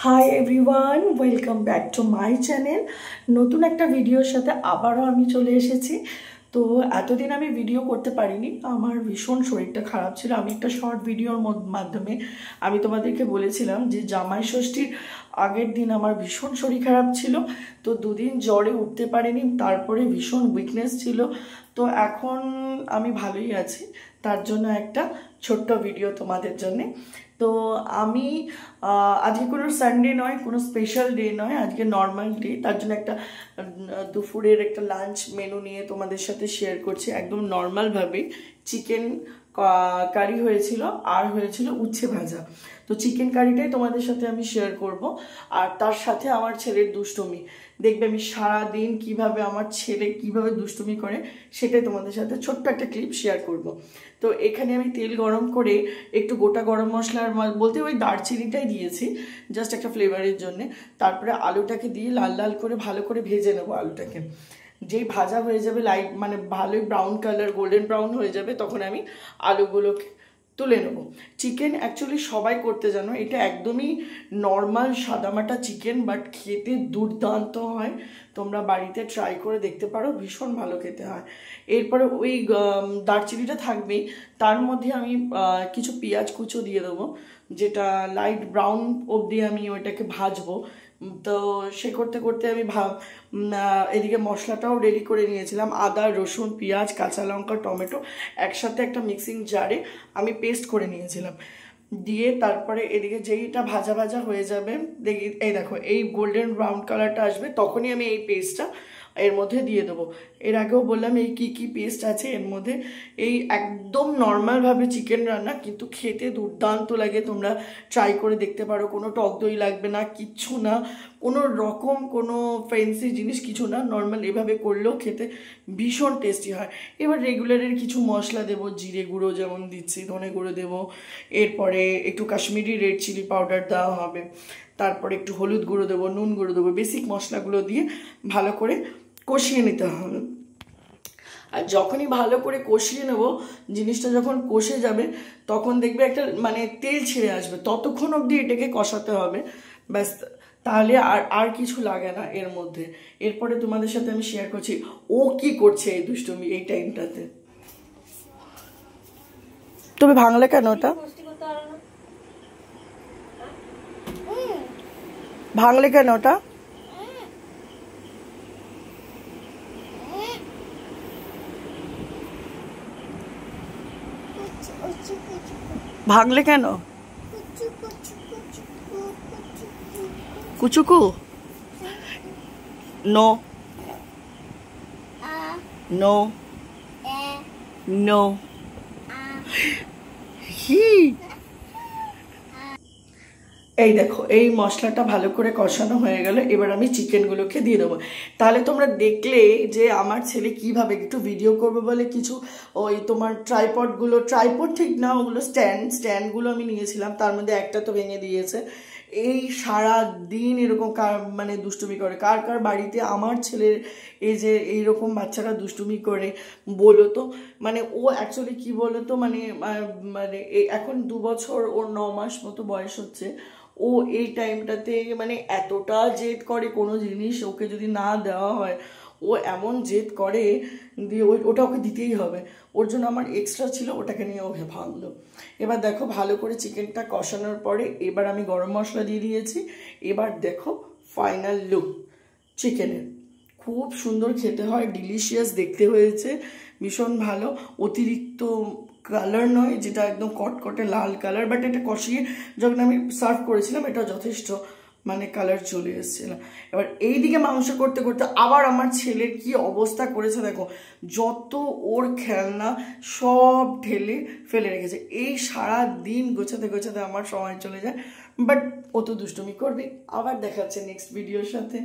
Hi everyone, welcome back to my channel. নতুন একটা ভিডিওর সাথে আবারও আমি চলে এসেছি। তো এতদিন আমি ভিডিও করতে পারিনি, আমার ভীষণ শরীরটা খারাপ ছিল। আমি একটা শর্ট ভিডিওর মাধ্যমে আমি তোমাদেরকে বলেছিলাম যে জামাই ষষ্ঠীর আগের দিন আমার ভীষণ শরীর খারাপ ছিল। তো দুদিন জ্বরে উঠতে পারিনি, তারপরে ভীষণ উইকনেস ছিল। তো এখন আমি ভালোই আছি, তার জন্য একটা ছোট্ট ভিডিও তোমাদের জন্যে। তো আমি আজকে কোনো সানডে নয়, কোনো স্পেশাল ডে নয়, আজকে নর্মাল ডে। তার জন্য একটা দুপুরের একটা লাঞ্চ মেনু নিয়ে তোমাদের সাথে শেয়ার করছি। একদম নর্মালভাবে চিকেন কারি হয়েছিল আর হয়েছিল উচ্ছে ভাজা। তো চিকেন কারিটাই তোমাদের সাথে আমি শেয়ার করব, আর তার সাথে আমার ছেলের দুষ্টুমি। দেখবে আমি সারাদিন কিভাবে আমার ছেলে কিভাবে দুষ্টুমি করে সেটাই তোমাদের সাথে ছোট্ট একটা ক্লিপ শেয়ার করব। তো এখানে আমি তেল গরম করে একটু গোটা গরম মশলার বলতে ওই দারচিনিটাই দিয়েছি জাস্ট একটা ফ্লেভারের জন্যে। তারপরে আলুটাকে দিয়ে লাল লাল করে ভালো করে ভেজে নেবো আলুটাকে। যেই ভাজা হয়ে যাবে লাইট মানে ভালোই ব্রাউন কালার, গোল্ডেন ব্রাউন হয়ে যাবে, তখন আমি আলুগুলোকে তুলে নেব। চিকেন অ্যাকচুয়ালি সবাই করতে জানো, এটা একদমই নর্মাল সাদামাটা চিকেন, বাট খেতে দুর্দান্ত হয়। তোমরা বাড়িতে ট্রাই করে দেখতে পারো, ভীষণ ভালো খেতে হয়। এরপরে ওই দারচিনিটা থাকবেই, তার মধ্যে আমি কিছু পেঁয়াজ কুচো দিয়ে দেবো, যেটা লাইট ব্রাউন অবধি আমি ওইটাকে ভাজবো। তো সে করতে করতে আমি এদিকে মশলাটাও রেডি করে নিয়েছিলাম। আদা, রসুন, পেঁয়াজ, কাঁচা লঙ্কা, টমেটো একসাথে একটা মিক্সিং জারে আমি পেস্ট করে নিয়েছিলাম। দিয়ে তারপরে এদিকে যেইটা ভাজা ভাজা হয়ে যাবে, দেখি এই দেখো এই গোল্ডেন ব্রাউন কালারটা আসবে, তখনই আমি এই পেস্টটা এর মধ্যে দিয়ে দেবো। এর আগেও বললাম এই কি পেস্ট আছে এর মধ্যে। এই একদম নর্মালভাবে চিকেন রান্না, কিন্তু খেতে দুর্দান্ত লাগে। তোমরা ট্রাই করে দেখতে পারো, কোনো টক দই লাগবে না, কিচ্ছু না, কোনো রকম কোনো ফ্যান্সি জিনিস কিছু না, নর্মাল এভাবে করলেও খেতে ভীষণ টেস্টি হয়। এবার রেগুলারের কিছু মশলা দেবো, জিরে গুঁড়ো যেমন দিচ্ছি, ধনে গুঁড়ো দেবো, এরপরে একটু কাশ্মীরি রেড চিলি পাউডার দেওয়া হবে, তারপরে একটু হলুদ গুঁড়ো দেবো, নুন গুঁড়ো দেবো, বেসিক মশলাগুলো দিয়ে ভালো করে কষিয়ে নিতে হবে। আর যখনই ভালো করে কষিয়ে নেব, জিনিসটা যখন কষে যাবে তখন দেখবে একটা মানে তেল ছেড়ে আসবে, ততক্ষণ অবধি এটাকে কষাতে হবে, ব্যাস। তাহলে আর কিছু লাগে না এর মধ্যে। এরপরে তোমাদের সাথে আমি শেয়ার করছি ও কি করছে এই দুষ্টুমি এই টাইমটাতে। তুমি ভাঙলে কেন ওটা? ভাঙলে কেন ওটা? ভাঙলে কেন? কুচুকু নো নো নো হি। এই দেখো এই মশলাটা ভালো করে কষানো হয়ে গেল, এবার আমি চিকেনগুলোকে দিয়ে দেবো। তাহলে তোমরা দেখলে যে আমার ছেলে কিভাবে একটু ভিডিও করবে বলে কিছু ওই তোমার ট্রাইপড ঠিক না, ওগুলো স্ট্যান্ডগুলো আমি নিয়েছিলাম, তার মধ্যে একটা তো ভেঙে দিয়েছে। এই সারা দিন এরকম মানে দুষ্টুমি করে। কার কার বাড়িতে আমার ছেলের এই যে এইরকম বাচ্চারা দুষ্টুমি করে বলো তো। মানে ও অ্যাকচুয়ালি কি বলো তো, মানে মানে এখন 2 বছর ওর 9 মাস মতো বয়স হচ্ছে। ও এই টাইমটাতে মানে এতটা জেদ করে, কোনো জিনিস ওকে যদি না দেওয়া হয় ও এমন জেদ করে, দিয়ে ওটা ওকে দিতেই হবে। ওর জন্য আমার এক্সট্রা ছিল, ওটাকে নিয়ে ওকে ভাঙলো। এবার দেখো ভালো করে চিকেনটা কষানোর পরে এবার আমি গরম মশলা দিয়ে দিয়েছি। এবার দেখো ফাইনাল লুক চিকেনের, খুব সুন্দর খেতে হয়, ডিলিশিয়াস দেখতে হয়েছে, ভীষণ ভালো। অতিরিক্ত কালার নয়, যেটা একদম কটকটে লাল কালার, বাট এটা কষিয়ে যখন আমি সার্ভ করেছিলাম এটা যথেষ্ট মানে কালার চলে এসেছিল। এবার এইদিকে মাংস করতে করতে আবার আমার ছেলের কি অবস্থা করেছে দেখো, যত ওর খেলনা সব ঢেলে ফেলে রেখেছে। এই সারা দিন গোছাতে গোছাতে আমার সময় চলে যায়, বাট ও তো দুষ্টুমি করবে। আবার দেখাচ্ছে নেক্সট ভিডিওর সাথে।